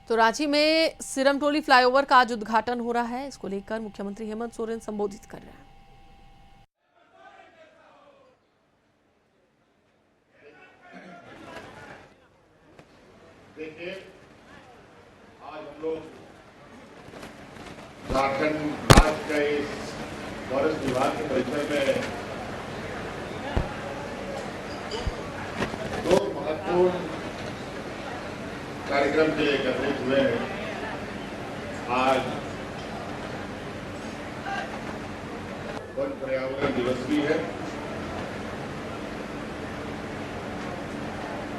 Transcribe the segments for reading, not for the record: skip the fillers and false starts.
तो रांची में सिरमटोली फ्लाईओवर का आज उद्घाटन हो रहा है। इसको लेकर मुख्यमंत्री हेमंत सोरेन संबोधित कर रहे हैं। देखिए, आज हम लोग झारखंड राज्य के इस फॉरेस्ट विभाग के परिसर में दो महत्वपूर्ण कार्यक्रम के लिए एकत्रित हुए हैं। आज वन पर्यावरण दिवस भी है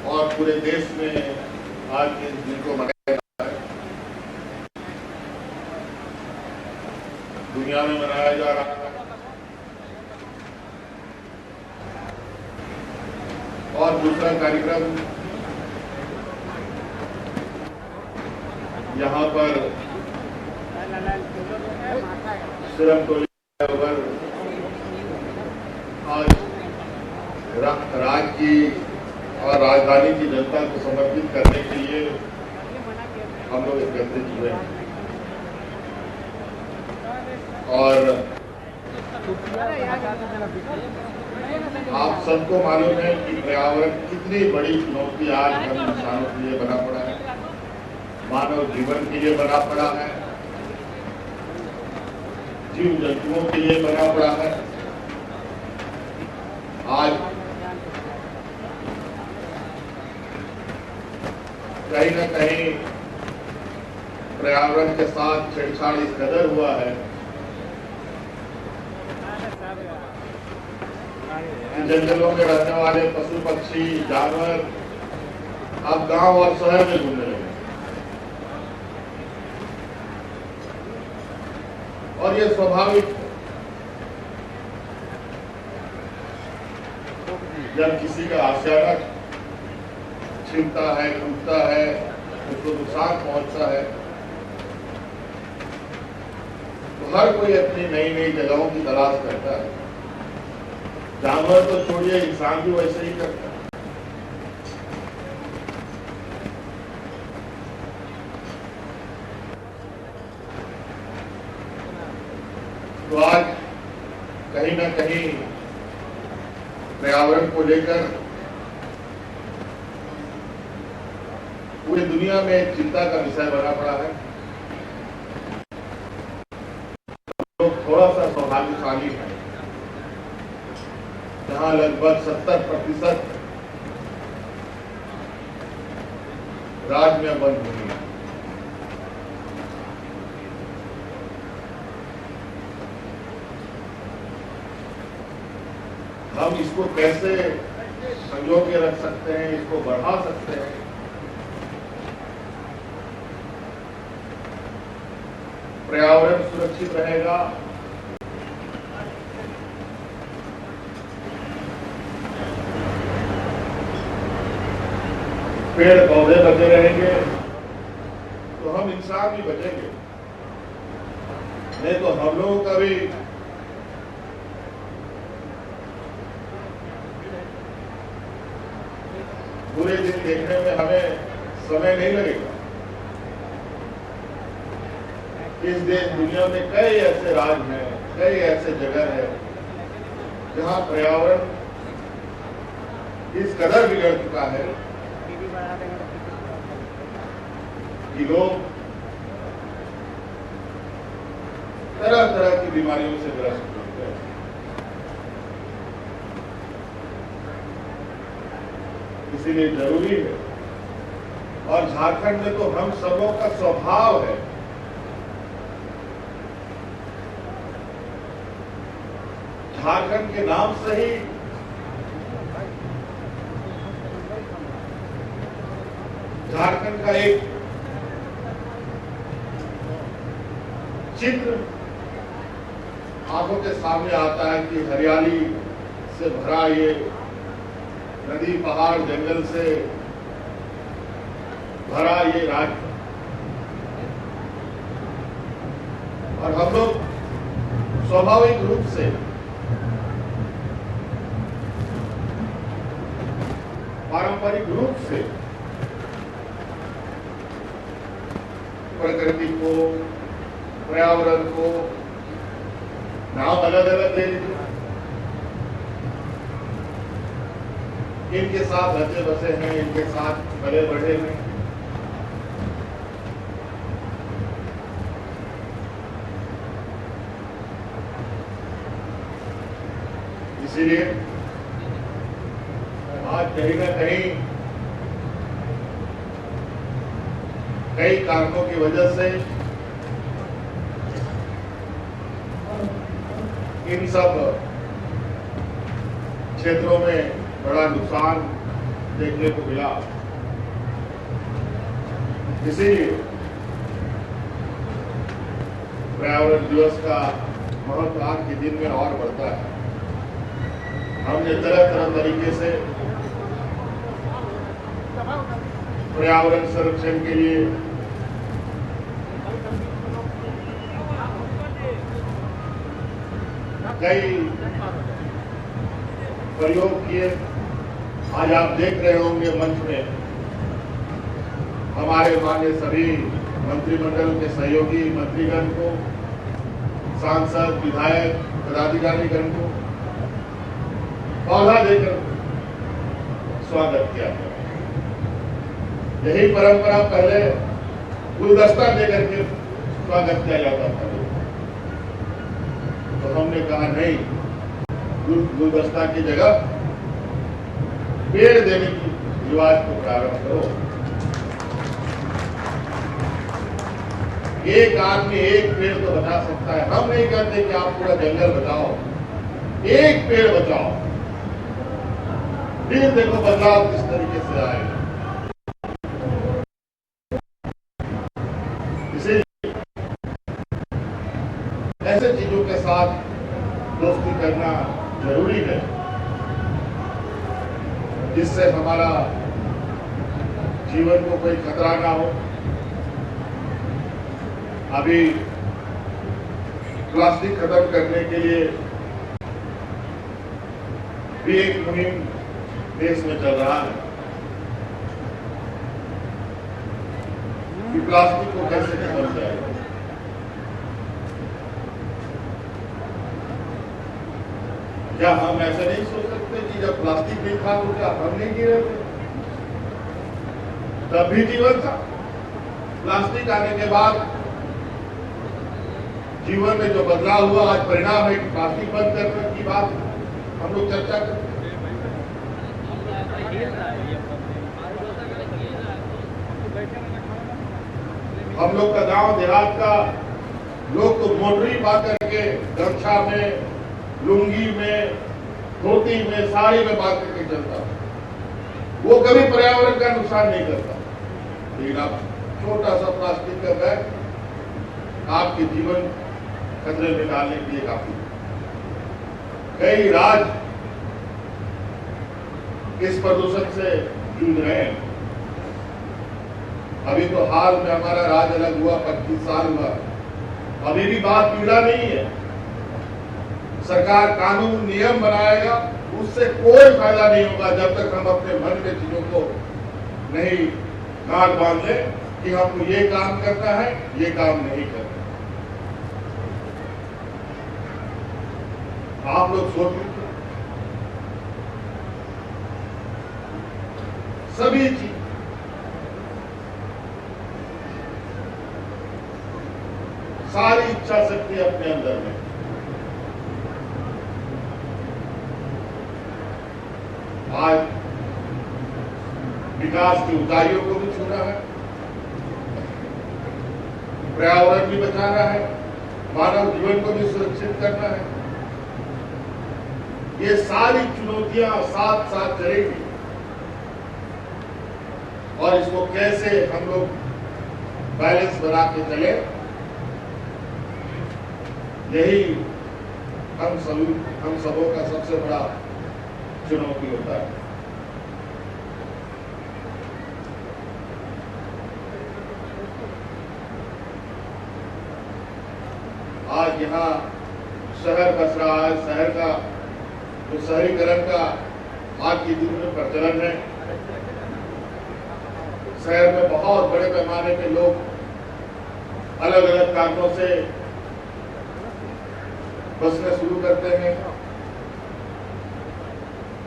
और पूरे देश में आज के इस दिन को मनाया जा रहा है, दुनिया में मनाया जा रहा है। और दूसरा कार्यक्रम यहाँ पर सिरमटोली फ्लाईओवर आज राज्य की और राजधानी की जनता को समर्पित करने के लिए हम लोग एकत्रित हुए हैं। और आप सबको मालूम है कि पर्यावरण कितनी बड़ी चुनौती आज हम इंसानों के लिए बना पड़ा है, मानव जीवन के लिए बना पड़ा है, जीव जंतुओं के लिए बना पड़ा है। आज कहीं न कहीं पर्यावरण के साथ छेड़छाड़ इस कदर हुआ है कि जंगलों में रहने वाले पशु पक्षी जानवर अब गांव और शहर में घूमने लगे। और ये स्वाभाविक है, जब किसी का आशियाना छिनता है, टूटता है, उसको नुकसान पहुंचता है, तो हर कोई अपनी नई नई जगहों की तलाश करता है। जानवर तो छोड़िए, इंसान भी वैसे ही करता है। तो आज कहीं ना कहीं पर्यावरण को लेकर पूरी दुनिया में एक चिंता का विषय बना पड़ा है। लोग थोड़ा सा सौभाग्यशाली है, जहां लगभग 70% राज्य में वन भूमि है। हम इसको कैसे संजो के रख सकते हैं, इसको बढ़ा सकते हैं, पर्यावरण सुरक्षित रहेगा, पेड़ पौधे बचे रहेंगे, तो हम इंसान भी बचेंगे। नहीं तो हम लोगों का भी पूरे दिन देखने में हमें समय नहीं लगेगा। इस देश दुनिया में कई ऐसे राज्य हैं, कई ऐसे जगह है जहां पर्यावरण इस कदर बिगड़ चुका है कि लोग तरह तरह की बीमारियों से ग्रस्त होते हैं। इसीलिए जरूरी है, और झारखंड में तो हम सबों का स्वभाव है झारखंड के नाम से ही झारखंड का एक चित्र आंखों के सामने आता है कि हरियाली से भरा ये नदी, पहाड़, जंगल से भरा ये राज्य। और हम लोग स्वाभाविक रूप से पारंपरिक रूप से प्रकृति को, पर्यावरण को नाम अलग अलग दे दीजिए, इनके साथ बचे बसे हैं, इनके साथ बड़े बढ़े हैं। इसीलिए आज कहीं ना कहीं कई कारणों की वजह से इन सब क्षेत्रों में बड़ा नुकसान देखने को मिला। इसीलिए पर्यावरण दिवस का महत्व आज के दिन में और बढ़ता है। हमने तरह तरह तरीके से पर्यावरण संरक्षण के लिए कई प्रयोग किए। आज आप देख रहे होंगे मंच में हमारे माननीय सभी मंत्रिमंडल के सहयोगी मंत्रीगण को, सांसद, विधायक, पदाधिकारीगण को पौधा देकर स्वागत किया। यही परंपरा पहले गुलदस्ता देकर के स्वागत किया जाता था, तो हमने कहा नहीं, गुलदस्ता की जगह पेड़ देने की रिवाज को प्रारंभ करो। एक आदमी एक पेड़ तो बचा सकता है। हम नहीं कहते कि आप पूरा जंगल बचाओ, एक पेड़ बचाओ, फिर देखो बदलाव किस तरीके से आएगा। इसीलिए ऐसे चीजों के साथ दोस्ती करना जरूरी है, जिससे हमारा जीवन को कोई खतरा ना हो। अभी प्लास्टिक खत्म करने के लिए भी एक मुहिम देश में चल रहा है कि प्लास्टिक को कैसे खत्म किया जाए। क्या हम ऐसा नहीं सोच सकते कि जब प्लास्टिक नहीं था तो क्या हम नहीं गिरे थे? तब भी जीवन था। प्लास्टिक आने के बाद जीवन में जो बदलाव हुआ, आज परिणाम है कि प्लास्टिक बंद करने की बात हम लोग चर्चा करते हैं। हम लोग का गांव देहात का लोग तो मोटरी पा करके गमछा में, लुंगी में, धोती में, साड़ी में बांध करके चलता, वो कभी पर्यावरण का नुकसान नहीं करता। लेकिन आप छोटा सा प्लास्टिक का बैग आपके जीवन खतरे में डालने के लिए काफी। कई राज्य इस प्रदूषण से जूझ रहे हैं। अभी तो हाल में हमारा राज्य अलग हुआ, 25 साल हुआ, अभी भी बात पीड़ा नहीं है। सरकार कानून नियम बनाएगा, उससे कोई फायदा नहीं होगा जब तक हम अपने मन के चीजों को नहीं गांठ बांध ले कि हमको ये काम करना है, ये काम नहीं करना। आप लोग सोच लीजिए, सभी चीज सारी इच्छा शक्ति अपने अंदर में। आज विकास की ऊंचाइयों को भी छूना है, पर्यावरण भी बचाना है, मानव जीवन को भी सुरक्षित करना है। ये सारी चुनौतियां साथ साथ चलेंगी और इसको कैसे हम लोग बैलेंस बना के चले, यही हम सबों का सबसे बड़ा चुनौती होता है। आज यहाँ शहर बस रहा है, शहर का जो शहरीकरण का आज के दिन में प्रचलन है। शहर में बहुत बड़े पैमाने पे लोग अलग अलग कारणों से बसना शुरू करते हैं।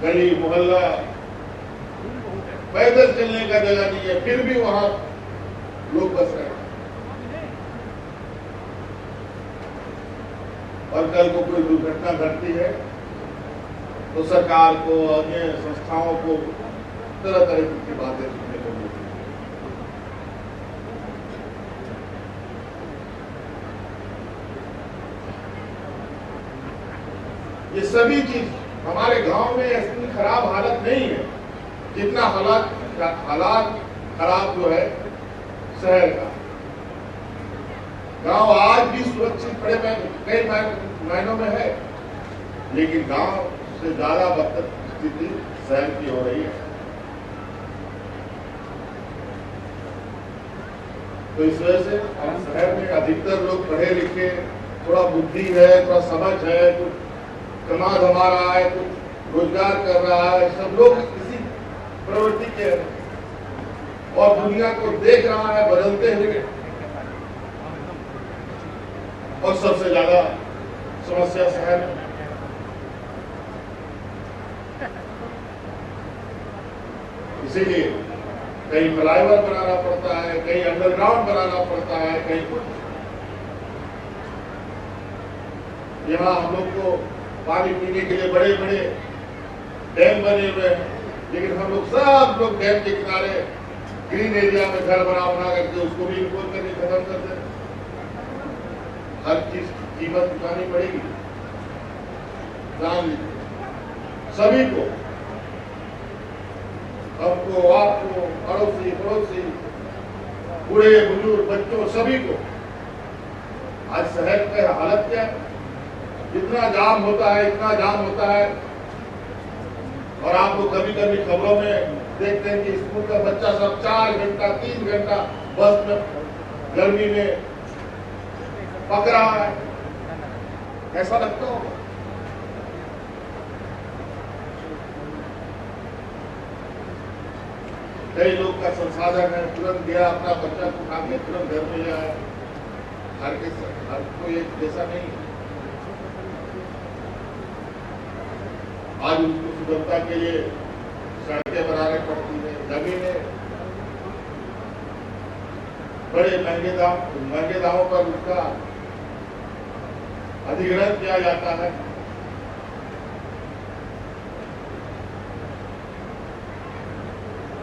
गली मोहल्ला पैदल चलने का जगह नहीं है, फिर भी वहां लोग बस रहे हैं। और कल को कोई दुर्घटना घटती है तो सरकार को, अन्य संस्थाओं को तरह तरह की बातें सुनने को मिलती हैं। ये सभी चीज हमारे गांव में इतनी खराब हालत नहीं है जितना हालात खराब जो है शहर का। गांव आज भी सुरक्षित कई मायनों में है, लेकिन गांव से ज्यादा बदतर स्थिति शहर की हो रही है। तो इस वजह से हम शहर में अधिकतर लोग पढ़े लिखे, थोड़ा बुद्धि है, थोड़ा समझ है, कुछ कमा धमा रहा है, कुछ रोजगार कर रहा है, सब लोग इसी प्रवृत्ति के हैं और दुनिया को देख रहा है बदलते हुए। और सबसे ज्यादा समस्या शहर में। इसीलिए कहीं फ्लाईओवर बनाना पड़ता है, कहीं अंडरग्राउंड बनाना पड़ता है, कहीं कुछ। यहाँ हम लोग को पानी पीने के लिए बड़े बड़े डैम बने हुए हैं, लेकिन हम लोग सब लोग डैम के किनारे ग्रीन एरिया में घर बना करके उसको भी इम्पोज करके खत्म कर दें। हर चीज की कीमत चुकानी पड़ेगी, जान लीजिए सभी को, हमको, आपको, पड़ोसी, बूढ़े बुजुर्ग, बच्चों, सभी को। आज शहर का हालत क्या है? इतना जाम होता है और आप लोग कभी कभी खबरों में देखते हैं कि स्कूल का बच्चा सब 4 घंटा 3 घंटा बस में गर्मी में पक रहा है। कैसा लगता होगा? कई लोग का संसाधन है, तुरंत गया अपना बच्चा को उठा के तुरंत घर में ले आया। हर कोई एक जैसा नहीं है। आज उसको सुगमता के लिए सड़कें बनाने पड़ती है, जमीनें बड़े महंगे दामों पर उसका अधिग्रहण किया जाता है।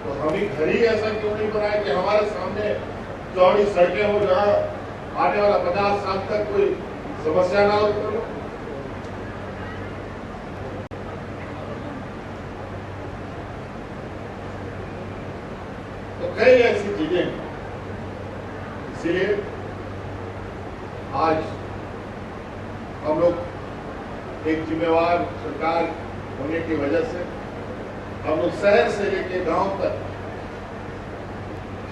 तो हम ही घर ही ऐसा क्यों नहीं बनाए कि हमारे सामने चौड़ी सड़कें हो, जहाँ आने वाला 50 साल तक कोई समस्या ना हो। तो कई ऐसी चीजें, इसलिए आज हम लोग एक जिम्मेवार सरकार होने की वजह से हम लोग शहर से लेकर गांव तक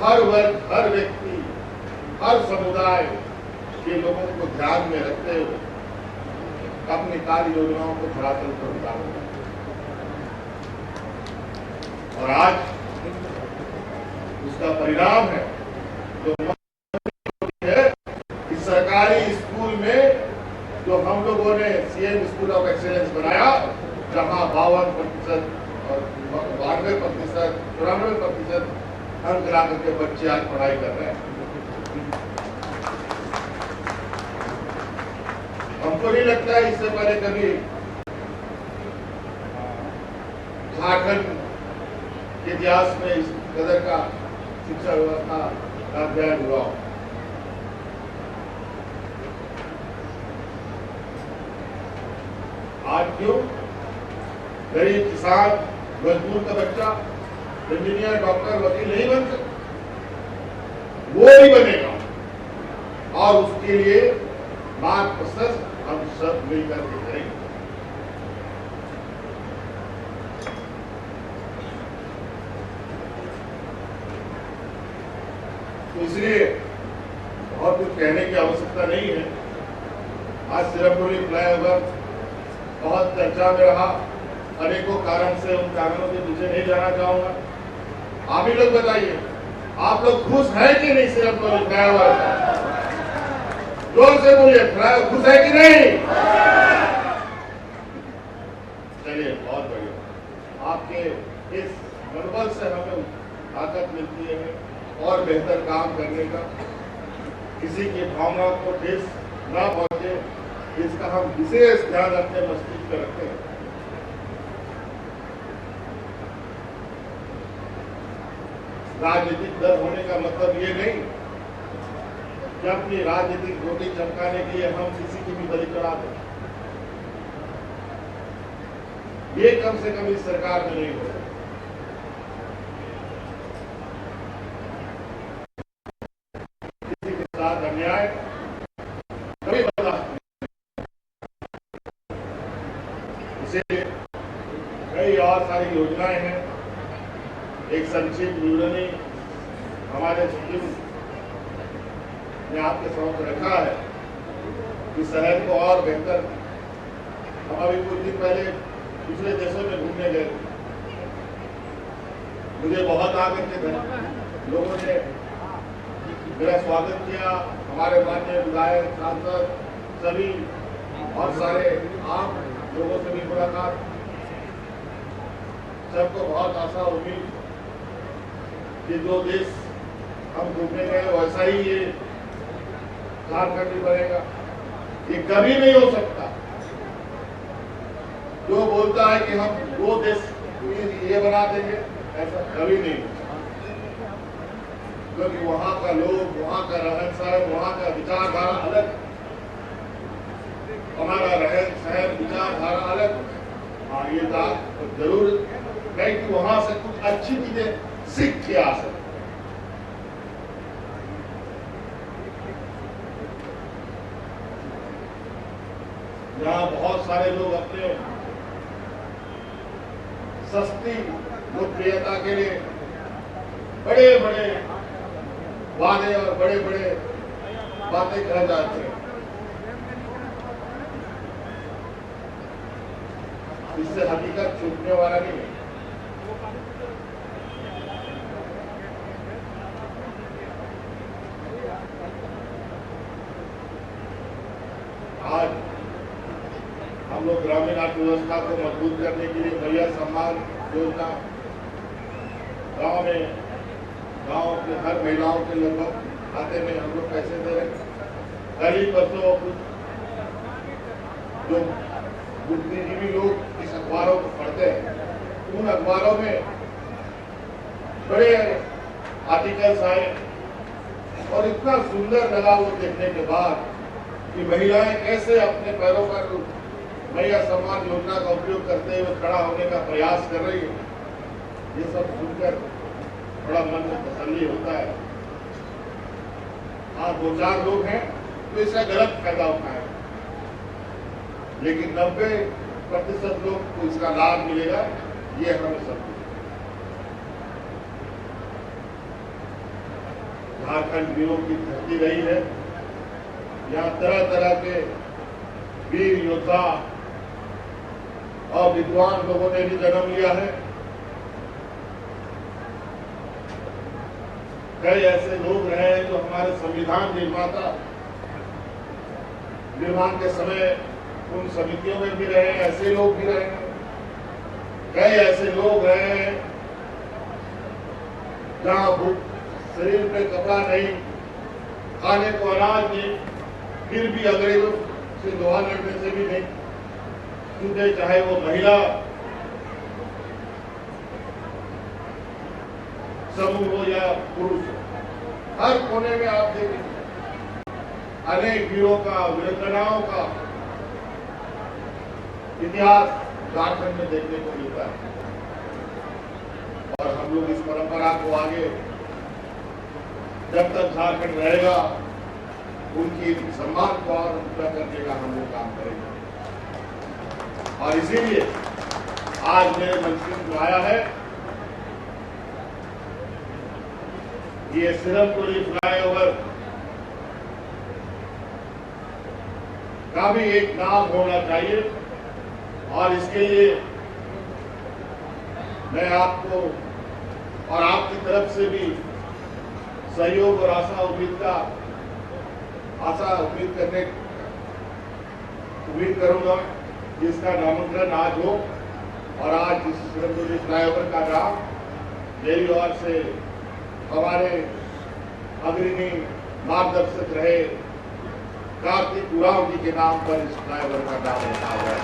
हर वर्ग, हर व्यक्ति, हर समुदाय के लोगों को ध्यान में रखते हुए अपनी कार्य योजनाओं को धरातल पर उतारना। और आज उसका परिणाम है जो है कि सरकारी स्कूल में जो हम लोगों ने सीएम स्कूल ऑफ एक्सीलेंस बनाया, जहां 52% और 92%, 94% अंक ला करके बच्चे आज पढ़ाई कर रहे हैं। हमको नहीं लगता है इससे पहले कभी झारखंड के इतिहास में इस कदर का शिक्षा व्यवस्था का अध्ययन हुआ। आज क्यों गरीब किसान, मजदूर का बच्चा इंजीनियर, डॉक्टर, वकील नहीं बन सकता? वो भी बनेगा और उसके लिए मार्ग प्रशस्त हम सब मिलकर के करेंगे। तो इसलिए बहुत कुछ कहने की आवश्यकता नहीं है। आज सिरमौली फ्लाईओवर बहुत चर्चा में रहा, अनेकों कारण से, उन कारणों के पीछे नहीं जाना चाहूंगा। आप ही लोग बताइए, आप लोग खुश हैं कि नहीं सिरमौली फ्लाईओवर? जोर से बोलिए, फ्लाईओवर खुश है कि नहीं? चलिए, बहुत बढ़िया। आपके इस मनोबल से हमें ताकत मिलती है और बेहतर काम करने का। किसी की भावना को ठेस न पहुंचे, इसका हम विशेष ध्यान अपने मस्तिष्क में रखते हैं। राजनीतिक दल होने का मतलब ये नहीं कि अपनी राजनीतिक रोटी चमकाने के लिए हम किसी की भी बलि चढ़ा दें। ये कम से कम इस सरकार में नहीं हो। किसी के साथ अन्याय कभी बर्दाश्त नहीं। इसीलिए कई और सारी योजनाएं हैं। एक संक्षिप्त विवरणी हमारे सचिव ने आपके समक्ष रखा है कि शहर को और बेहतर। हम अभी कुछ दिन पहले दूसरे देशों में घूमने गए। मुझे बहुत आकर के लोगों ने मेरा स्वागत किया। हमारे माननीय विधायक, सांसद, सभी और सारे आम लोगों से भी मुलाकात। सबको बहुत आशा उम्मीद कि जो देश हम घूमने गए वैसा ही ये झारखंड भी बनेगा। ये कभी नहीं हो सकता। जो बोलता है कि हम वो देश ये बना देंगे, ऐसा कभी नहीं होगा। क्योंकि वहां का लोग, वहां का रहन सहन, वहां का विचारधारा अलग, हमारा रहन सहन विचारधारा अलग। हाँ, ये बात जरूर है कि वहां से कुछ अच्छी चीजें सीख के आ सकते। यहाँ बहुत सारे लोग अपने सस्ती लोकप्रियता के लिए बड़े बड़े वादे और बड़े बड़े बातें कह जाते हैं। इससे हकीकत छूटने वाला नहीं है। आज हम लोग ग्रामीण अर्थव्यवस्था को मजबूत करने के लिए महिला सम्मान योजना गांव के हर महिलाओं के लगभग खाते में हम लोग पैसे दे रहे हैं। कल ही परसों जो बुद्धिजीवी लोग इस अखबारों को पढ़ते हैं, उन अखबारों में बड़े आर्टिकल्स आए और इतना सुंदर लगा वो देखने के बाद कि महिलाएं कैसे अपने पैरों पर महिला सम्मान योजना का उपयोग करते हुए खड़ा होने का प्रयास कर रही है। ये सब सुनकर बड़ा मन में तसल्ली होता है। हाँ, 2-4 लोग हैं तो इसका गलत फायदा उठाए, लेकिन 90% लोग को इसका लाभ मिलेगा, ये हमें सब। झारखंड वीरों की धरती रही है। यहाँ तरह तरह के वीर योद्धा और विद्वान लोगों ने भी जन्म लिया है। कई ऐसे लोग रहे हैं जो हमारे संविधान निर्माण के समय उन समितियों में भी रहे, ऐसे लोग भी रहे हैं। कई ऐसे लोग रहे हैं जहां शरीर पे कपड़ा नहीं, खाने को अनाज नहीं, फिर भी अंग्रेजों से लोहा लड़ने से भी नहीं छूटे, चाहे वो महिला समूह हो या पुरुष हो। हर कोने में आप देखेंगे अनेक वीरों का, वीरांगनाओं का इतिहास झारखंड में देखने को मिलता है। और हम लोग इस परंपरा को आगे जब तक झारखंड रहेगा, उनकी सम्मान को और ऊंचा करने का हम लोग काम करेंगे। और इसीलिए आज मेरे मंत्री में आया है ये सिरमपुरी फ्लाईओवर का भी एक नाम होना चाहिए। और इसके लिए मैं आपको और आपकी तरफ से भी सहयोग और आशा उम्मीद का उम्मीद करूंगा कि इसका नामकरण आज हो और आज इस सिरमौली फ्लाईओवर का नाम मेरी ओर से हमारे अग्रणी मार्गदर्शक रहे कार्तिक उरांव जी के नाम पर इस फ्लाईओवर का नाम रखा हुआ है।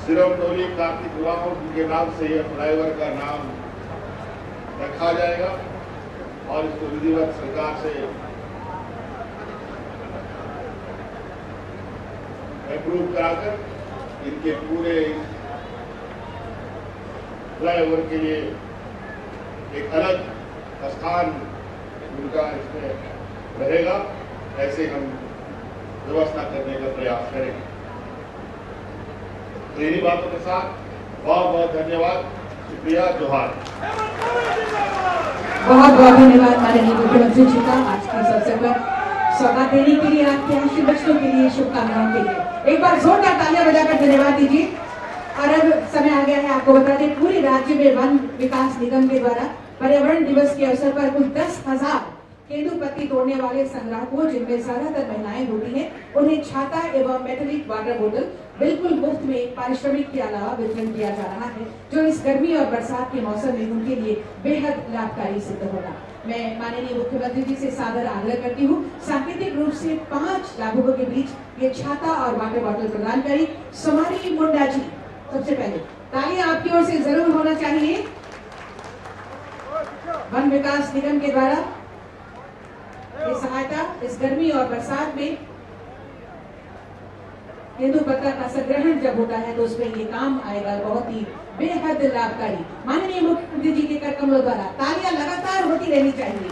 सिरमौली कार्तिक उरांव जी के नाम से यह फ्लाईओवर का नाम रखा जाएगा और इसको विधिवत सरकार से अप्रूव कराकर इनके पूरे फ्लाईओवर के लिए एक अलग स्थान उनका इसमें रहेगा, ऐसे हम व्यवस्था करने का प्रयास करेंगे। तो इन्हीं बातों के साथ बहुत बहुत धन्यवाद, शुक्रिया, जोहार। बहुत बहुत धन्यवाद माननीय मुख्यमंत्री जी का आज के इस अवसर पर सौगात देने के लिए, आपके आशीर्वचनों के लिए, शुभकामनाओं के लिए एक बार जोरदार तालियां बजाकर धन्यवाद दीजिए। और अब समय आ गया है आपको बता दें, पूरे राज्य में वन विकास निगम के द्वारा पर्यावरण दिवस के अवसर पर कुल 10,000 केंदुपत्ती तोड़ने वाले संग्राहकों, जिनमें ज्यादातर महिलाएं होती हैं, उन्हें छाता एवं मेटालिक वाटर बोतल बिल्कुल मुफ्त में पारिश्रमिक के अलावा वितरण किया जा रहा है, जो इस गर्मी और बरसात के मौसम में उनके लिए बेहद लाभकारी सिद्ध होगा। मैं माननीय मुख्यमंत्री जी से सादर आग्रह करती हूँ, सांकेतिक रूप से 5 लाभुकों के बीच ये छाता और वाटर बॉटल प्रदान करें। सोमारी मुंडा जी, सबसे पहले तालियां आपकी ओर से जरूर होना चाहिए। वन विकास निगम के द्वारा ये सहायता इस गर्मी और बरसात में तेंदुपत्ता का संग्रहण जब होता है तो उसमें ये काम आएगा, बहुत ही बेहद लाभकारी। माननीय मुख्यमंत्री जी के कर कमलों द्वारा तालियां लगातार होती रहनी चाहिए।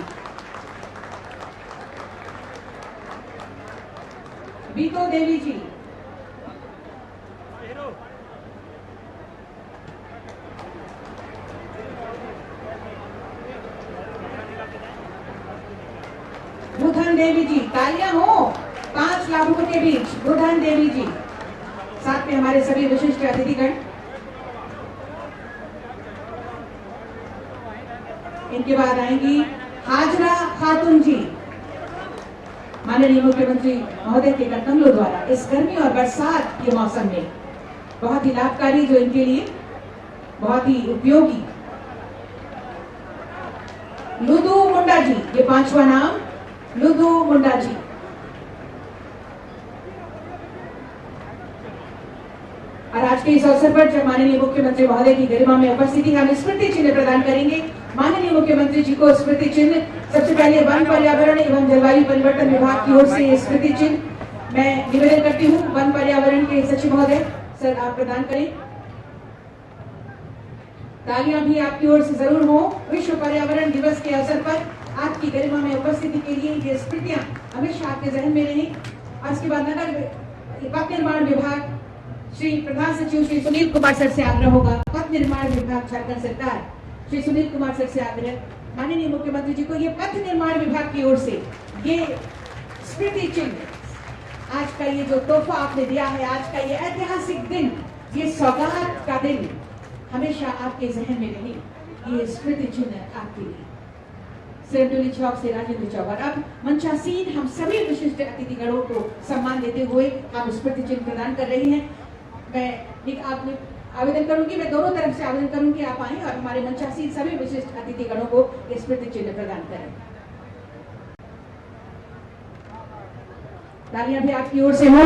बीतो देवी जी, बुधन देवी जी, तालियां हो 5 लाभुकों के बीच। बुधन देवी जी, साथ में हमारे सभी विशिष्ट अतिथिगण, इनके बाद आएंगी हाजरा खातून जी। माननीय मुख्यमंत्री महोदय के कदमों द्वारा इस गर्मी और बरसात के मौसम में बहुत ही लाभकारी, जो इनके लिए बहुत ही उपयोगी। लुदू मुंडा जी, ये 5वां नाम, लुदू मुंडा जी। और आज के इस अवसर पर जब माननीय मुख्यमंत्री महोदय की गरिमा में उपस्थिति, हम स्मृति चिन्ह प्रदान करेंगे। माननीय मुख्यमंत्री जी को स्मृति चिन्ह सबसे पहले वन पर्यावरण एवं जलवायु परिवर्तन विभाग की ओर से स्मृति चिन्ह मैं निवेदन करती हूँ। वन पर्यावरण के सचिव महोदय सर, आप प्रदान करें। तालियां भी आपकी ओर से जरूर हो। विश्व पर्यावरण दिवस के अवसर पर आपकी गरिमा में उपस्थिति के लिए ये स्मृतियां हमेशा आपके जहन में रहें। और इसके बाद नगर पथ निर्माण विभाग श्री प्रधान सचिव श्री सुनील कुमार सर से आग्रह होगा। पथ निर्माण विभाग झारखंड सरकार श्री सुनील कुमार सर से आग्रह, माननीय मुख्यमंत्री जी को ये पथ निर्माण विभाग की ओर से ये स्मृति चिन्ह, आज का ये जो तोहफा आपने दिया है, आज का ये ऐतिहासिक दिन, ये सौगात का दिन हमेशा आपके जहन में रहे। ये स्मृति चिन्ह आपके लिए सिरमौली चौक से राजेंद्र चौक। और अब मंचासीन हम सभी विशिष्ट अतिथिगणों को सम्मान देते हुए हम स्मृति चिन्ह प्रदान कर रहे हैं। मैं आपने आवेदन करूंगी, मैं दोनों तरफ से आवेदन करूंगी, आप आए और हमारे मंचासीन सभी विशिष्ट अतिथिगणों को स्मृति चिन्ह प्रदान करें। तालियां भी आपकी ओर से हो।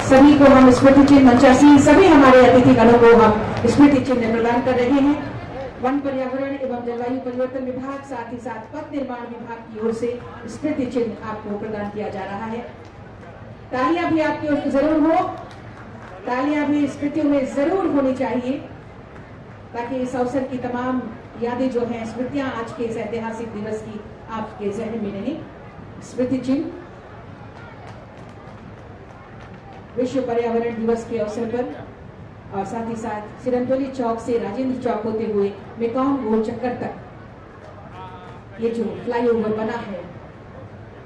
सभी को हम स्मृति चिन्ह, मंचासीन सभी हमारे अतिथिगणों को हम स्मृति चिन्ह प्रदान कर रहे हैं। वन पर्यावरण एवं जलवायु परिवर्तन विभाग, साथ ही साथ पथ निर्माण विभाग की ओर से स्मृति चिन्ह आपको प्रदान किया जा रहा है। तालियां भी आपकी ओर से जरूर हो। तालियां भी स्मृतियों में जरूर होनी चाहिए, ताकि इस अवसर की तमाम यादें जो हैं, स्मृतियां आज के इस ऐतिहासिक दिवस की आपके जहन में रहें। स्मृति चिन्ह विश्व पर्यावरण दिवस के अवसर पर और साथ ही साथ सिरमौली चौक से राजेंद्र चौक होते हुए मेकॉन्ग गोल चक्कर तक ये जो फ्लाईओवर बना है,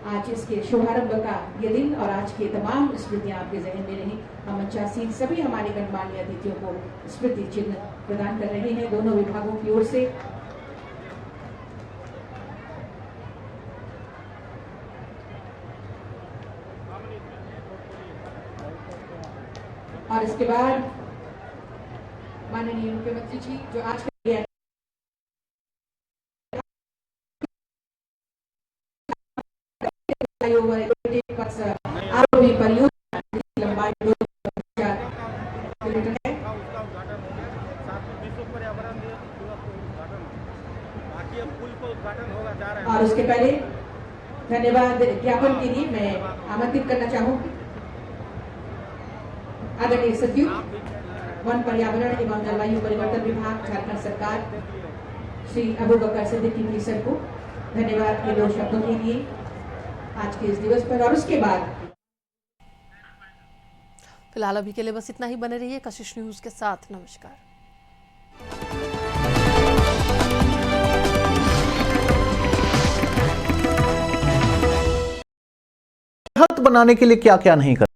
आज इसके शुभारंभ का ये दिन और आज की तमाम स्मृतियां आपके जहन में रही। हम मंचासीन सभी हमारे गणमान्य अतिथियों को स्मृति चिन्ह प्रदान कर रहे हैं दोनों विभागों की ओर से। और इसके बाद माननीय मुख्यमंत्री जी जो आज आरोपी परियोजना लंबाई 2 किलोमीटर है। और उसके पहले धन्यवाद ज्ञापन के लिए मैं आमंत्रित करना चाहूंगी आदरणीय सचिव वन पर्यावरण एवं जलवायु परिवर्तन विभाग झारखंड सरकार श्री अबू बकर सिद्दीकी सर को धन्यवाद के 2 शब्दों के लिए आज के इस दिवस पर। और उसके बाद फिलहाल अभी के लिए बस इतना ही। बने रहिए कशिश न्यूज के साथ। नमस्कार। सेहत बनाने के लिए क्या क्या नहीं कर